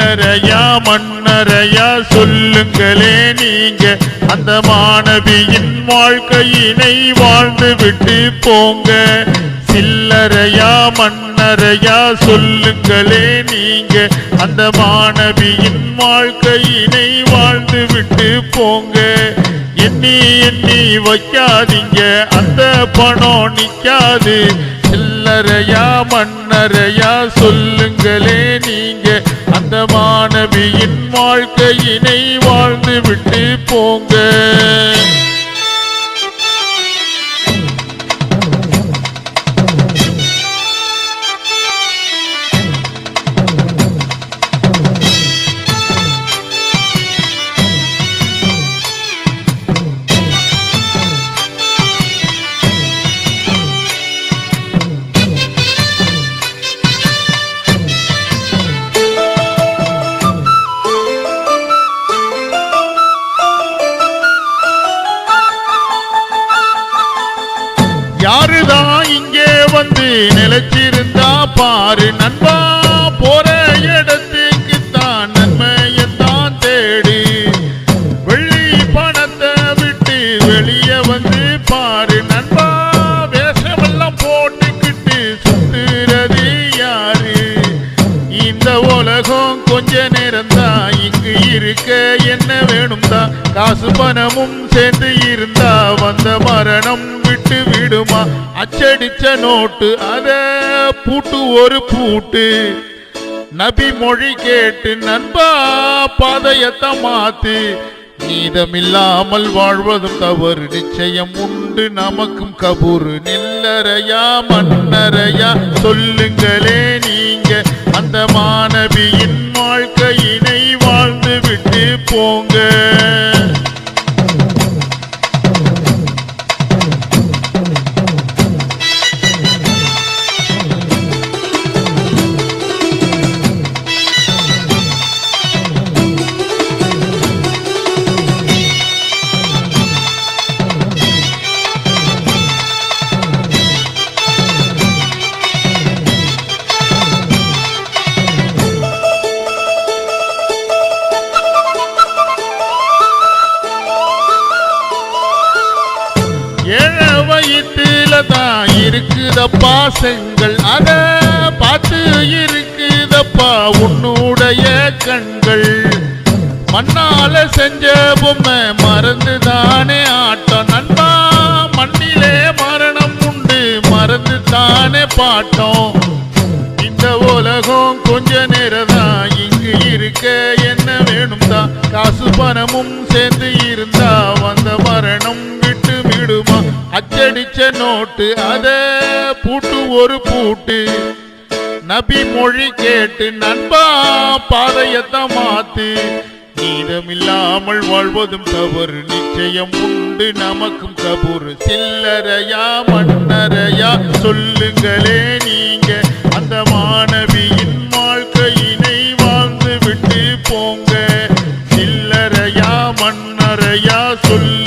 சில்லறையா மன்னரையா சொல்லுங்களே நீங்க அந்த மாணவியின் வாழ்க்கையினை வாழ்ந்து விட்டு போங்க. சில்லறையா மன்னரையா சொல்லுங்களே நீங்க அந்த மாணவியின் வாழ்க்கையினை வாழ்ந்து விட்டு போங்க. எண்ணி எண்ணி வைக்காதீங்க அந்த பணம் நிக்காது. சில்லறையா மன்னரையா சொல்லுங்களே நீங்க அந்த மாணவியின் வாழ்க்கையினை வாழ்ந்து விட்டு போங்க. யாருதான் இங்கே வந்து நிலைச்சிருந்தா பாரு நண்பா, போற இடத்துக்கு தான் நன்மையத்தான் தேடி. வெள்ளி பணத்தை விட்டு வெளியே வந்து பாரு நண்பா, வேஷமெல்லாம் போட்டுக்கிட்டு சுத்துறது யாரு? இந்த உலகம் கொஞ்ச நேரம் தான் இங்கு இருக்க என்ன வேணும் தான், காசு பணமும் சேர்ந்து இருந்தா வந்த மரணம் விட்டு விடுமா? அச்சடிச்ச நோட்டு அத பூட்டு ஒரு பூட்டு. நபி மொழி கேட்டு நண்பா பாதையத்தை மாத்து. நீதமில்லாமல் வாழ்வதும் தவறு நிச்சயம் உண்டு நமக்கும் கபூரு. நில்லறையா மன்னரையா சொல்லுங்களே நீங்க அந்த மாணவியின் வாழ்க்கையினை வாழ்ந்து விட்டு போங்க. வயிற்றுலதான் இருக்குதப்பா செங்கல், அத பார்த்து இருக்குதப்பா உன்னுடைய கண்கள். மண்ணால செஞ்ச பொம்மை மறந்துதானே ஆட்டம் நண்பா, மண்ணிலே மரணம் உண்டு மறந்து தானே பாட்டோம். இந்த உலகம் கொஞ்ச நேரம் தான் இங்கு இருக்க என்ன வேணும் தான், காசு பணமும் சேர்ந்து இருந்தா வந்த மரணம் விட்டு விடுமா? அச்சடிச்ச நோட்டு அத பூட்டு ஒரு பூட்டு. நபி மொழி கேட்டு நண்பா பாதையத்தான் மாத்து. நீதமில்லாமல் வாழ்வதும் தவறு நிச்சயம் உண்டு நமக்கும் கபூரு. சில்லறையா மன்னரையா சொல்லுங்களே நீங்க அந்த மாணவியின் வாழ்க்கையினை வாழ்ந்து விட்டு போங்க. சில்லறையா மன்னரையா சொல்லு